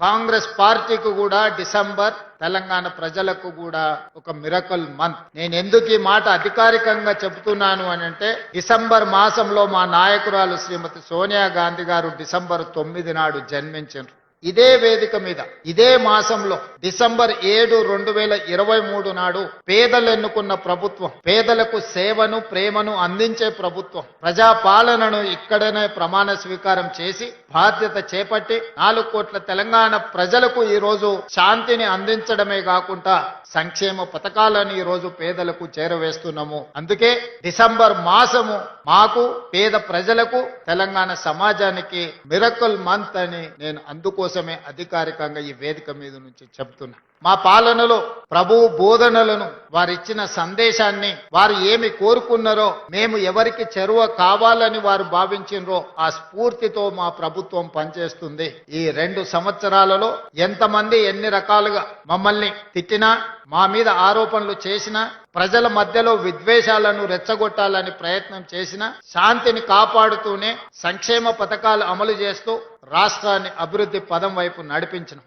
కాంగ్రెస్ పార్టీకి కూడా డిసెంబర్ తెలంగాణ ప్రజలకు కూడా ఒక మిరకల్ మంత్. నేను ఎందుకు ఈ మాట అధికారికంగా చెబుతున్నాను అని అంటే, డిసెంబర్ మాసంలో మా నాయకురాలు శ్రీమతి సోనియా గాంధీ గారు డిసెంబర్ 9 నాడు జన్మించారు. ఇదే వేదిక మీద ఇదే మాసంలో డిసెంబర్ 7, 2023 నాడు పేదలు ఎన్నుకున్న ప్రభుత్వం, పేదలకు సేవను ప్రేమను అందించే ప్రభుత్వం, ప్రజాపాలనను ఇక్కడనే ప్రమాణ స్వీకారం చేసి బాధ్యత చేపట్టి 4 కోట్ల తెలంగాణ ప్రజలకు ఈ రోజు శాంతిని అందించడమే కాకుండా సంక్షేమ పథకాలను ఈ రోజు పేదలకు చేరవేస్తున్నాము. అందుకే డిసెంబర్ మాసము మాకు, పేద ప్రజలకు, తెలంగాణ సమాజానికి మిరకల్ మంత్ అని నేను అందుకోసమే అధికారికంగా ఈ వేదిక మీద నుంచి చెప్తున్నా. మా పాలనలో ప్రభువు బోధనలను, వారిచ్చిన సందేశాన్ని, వారు ఏమి కోరుకున్నారో, మేము ఎవరికి చెరువ కావాలని వారు భావించినరో ఆ స్ఫూర్తితో మా ప్రభుత్వం పనిచేస్తుంది. ఈ 2 సంవత్సరాలలో ఎంతమంది ఎన్ని రకాలుగా మమ్మల్ని తిట్టినా, మా మీద ఆరోపణలు చేసినా, ప్రజల మధ్యలో విద్వేషాలను రెచ్చగొట్టాలని ప్రయత్నం చేసినా, శాంతిని కాపాడుతూనే సంక్షేమ పథకాలు అమలు చేస్తూ రాష్ట్రాన్ని అభివృద్ధి పదం వైపు నడిపించిన